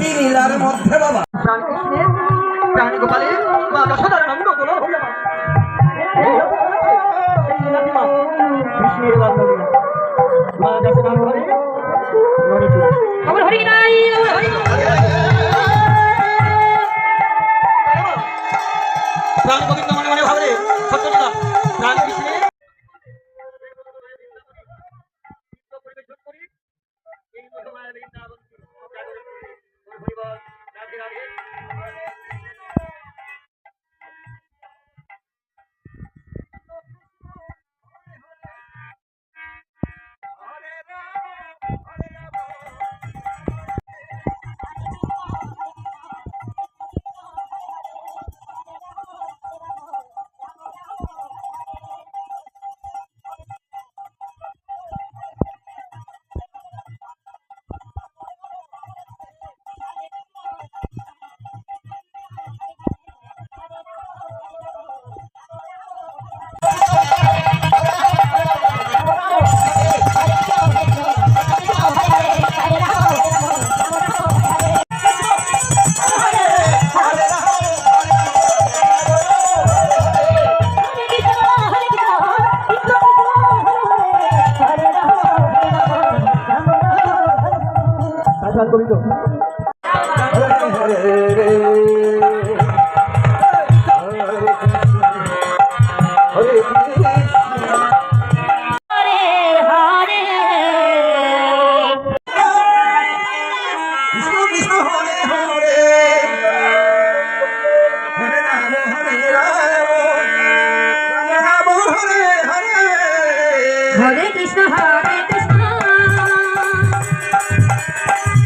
লীলার মধ্যে বাবা প্রাণ গোপালের মা যশোদার নন্দ কোন প্রাণ গোবিন্দ মনে মনে ভাবে সত্যতা প্রাণ কৃষ্ণের গোবিন্দ हरे कृष्ण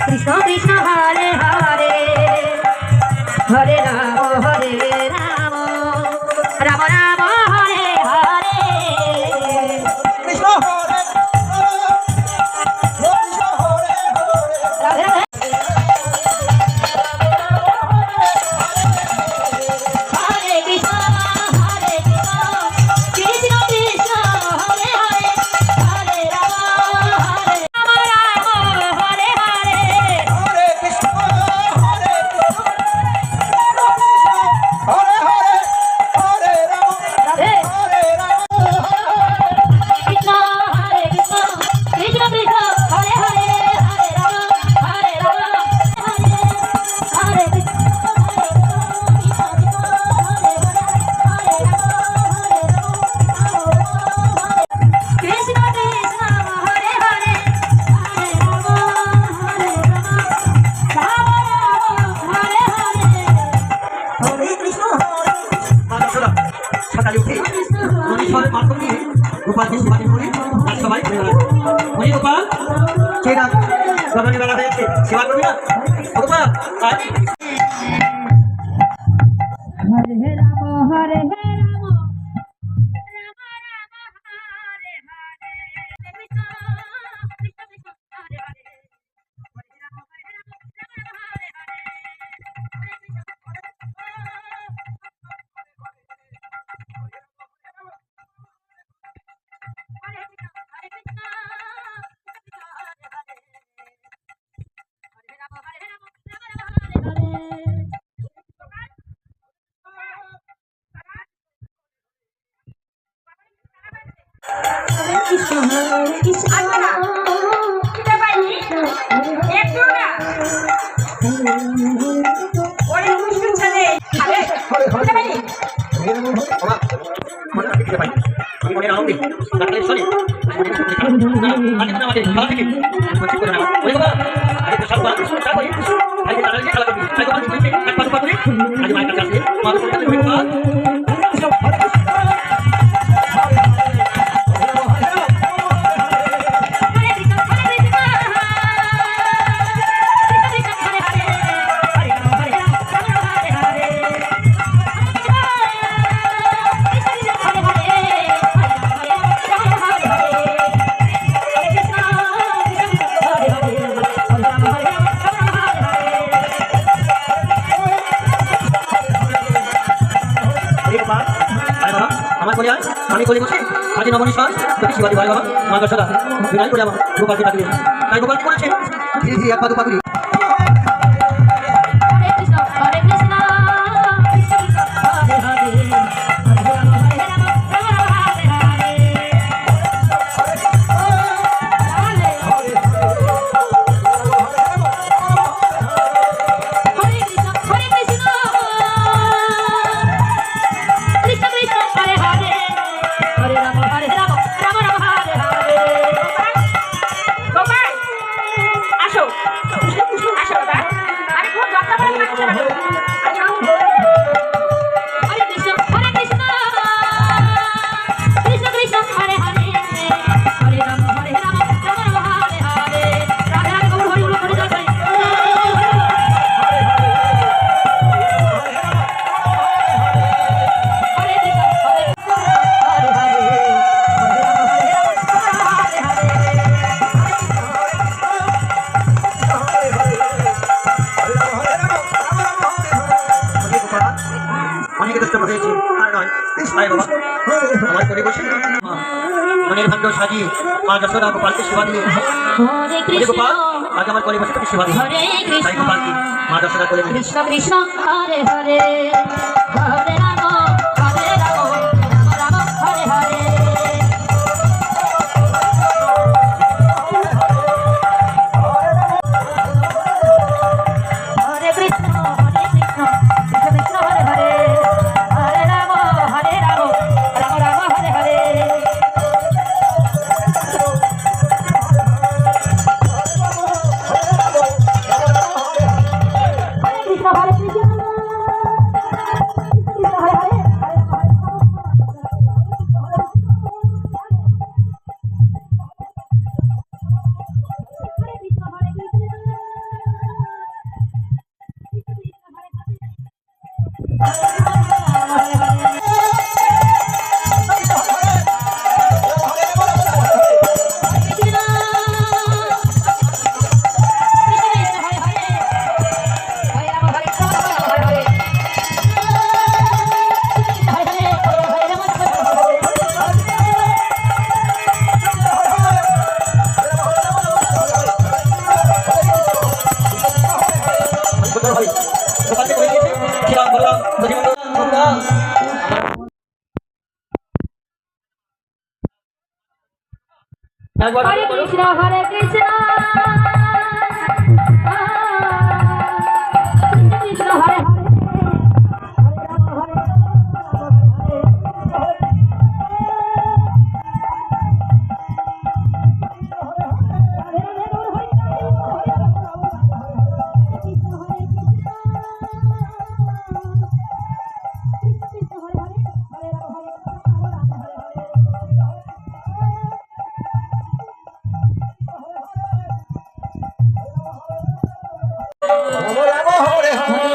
कृष्ण कृष्ण हरे हरे हरे राम राम राम हरे हरे कृष्ण हरे हरे गोपाल जी सुबह पूरी सबाई मुझे गोपाल चेहरा गगन वाला है सेवा करो ना गोपाल आज हरे राम हरे স্নান করে আয় আমি করে বসে আজ নবনীশ্বর তোকে শিবাদি ভাই বাবা মা দশরা বিদায় করে আমার গোপালকে ডাকলে তাই গোপাল কি করেছে ধীরে ধীরে এক পা দু পা করে হরে কৃষ্ণ হরে কৃষ্ণ কৃষ্ণ কৃষ্ণ হরে হরে হরে রাম হরে রাম রাম রাম হরে হরে হরে কৃষ্ণ হরে কৃষ্ণ কৃষ্ণ কৃষ্ণ হরে হরে হরে রাম রাম রাম হরে হরে গোপাল আসো আসো বাবা আরে খুব যত্ন করে থাকছো না আসো হরে কৃষ্ণ কৃষ্ণ কৃষ্ণ হরে হরে হরে রাম রাম রাম হরে হরে রাধে রাধে গৌর হরি বল হরি জয় হরে কৃষ্ণ হরে হরে হরে অনেক কষ্ট হয়েছে আর নয় তাই বাবা আমার করে বসে মনের ভাগ্য সাজিয়ে মা যশোদা গোপালকে সেবা দিয়ে হরে কৃষ্ণ গোপাল আজ আমার করে বসে তোকে সেবা দিয়ে হরে তাই কৃষ্ণ গোপালকে মা যশোদা করে নিয়ে কৃষ্ণ কৃষ্ণ হরে হরে হরে রাম রাম রাম হরে হরে হরে কৃষ্ণ কৃষ্ণ কৃষ্ণ হরে হরে হরে রাম রাম রাম হরে হরে হরে কৃষ্ণ হরে কৃষ্ণ কৃষ্ণ হরে হরে হরে কৃষ্ণ হরে কৃষ্ণ গোপালকে করে দিয়েছে সেবা বললাম গোপাল একবার হরে কৃষ্ণ হরে কৃষ্ণ কৃষ্ণ হরে হরে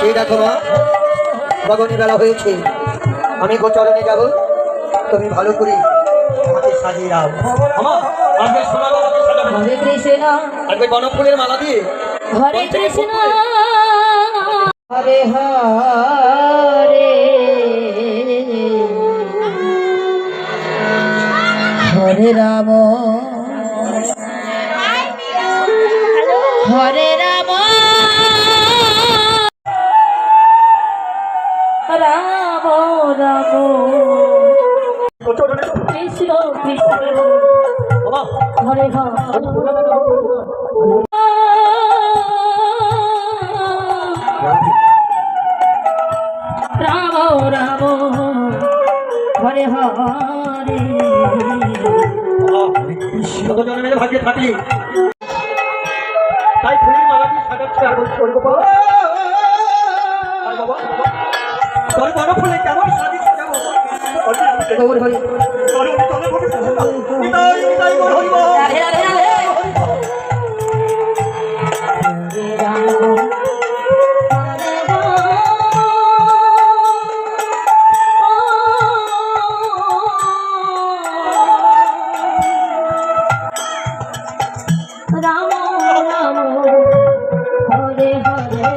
এই দেখো মা ভগবানের বেলা হয়েছে আমি গোচরণে যাব তুমি ভালো করে আমাকে সাজিয়ে দাও আমা আজকে সোনা বাবাকে সাজাবো হরে কৃষ্ণ আজকে বনফুলের মালা দিয়ে হরে কৃষ্ণ হরে হরে হরে রাম হরে রাম রাম রাম গোচরণে কৃষ্ণ কৃষ্ণ আমা হরে হরে রাম রাম হরে হরে কত জন্মের ভাগ্যে থাকি তাই ফুলের মালা দিয়ে সাজাচ্ছে আর বলছি ওর গোপাল আর বাবা তোর বড় ফুলে কেমন সাজিয়েছে কেমন গৌর হরি বিদায় বিদায় গৌর হরি বল। রাধে রাধে রাধে রাম রাম রাম হরে হরে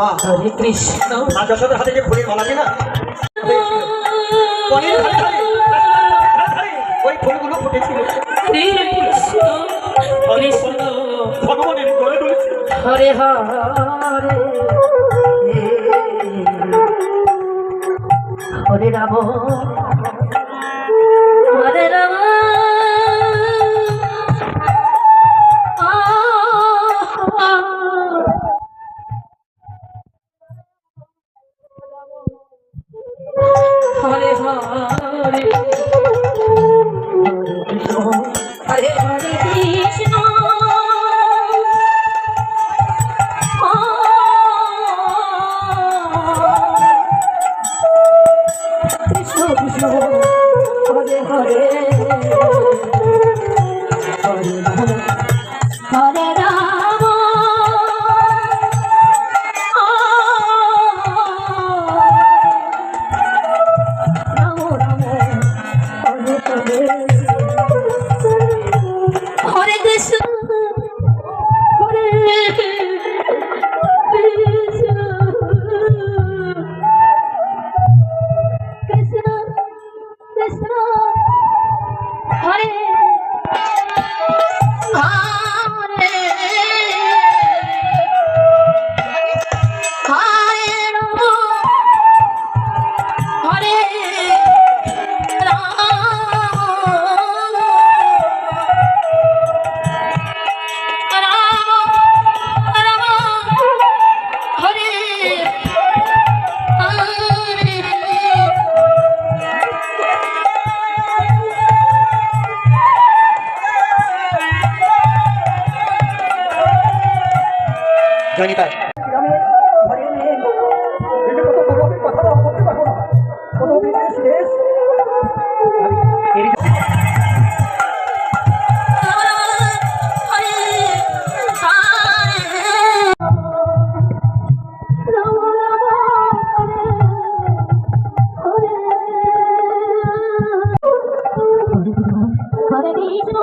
মা হরে কৃষ্ণ মা যশোদার হাতে যে ফুলের মালাটি না অনেক ধারে ধারে, ওই ফুলগুলো ফুটেছিল হরে কৃষ্ণ কৃষ্ণ ভগবানের গলে তুলেছিল। হরে হরে হরে রাম হরে রাম হরে হরে হরে হরে কৃষ্ণ কৃষ্ণ কৃষ্ণ হরে হরে হরে রাম হরে রাম রাম রাম হরে হরে হরে কৃষ্ণ হরে কৃষ্ণ কৃষ্ণ কৃষ্ণ হরে হরে হরে রাম হরে রাম রাম হরে জানি তাই কত গৌরবের কথা বলতে পারবো না, কত বিদেশ দেশ হরে কৃষ্ণ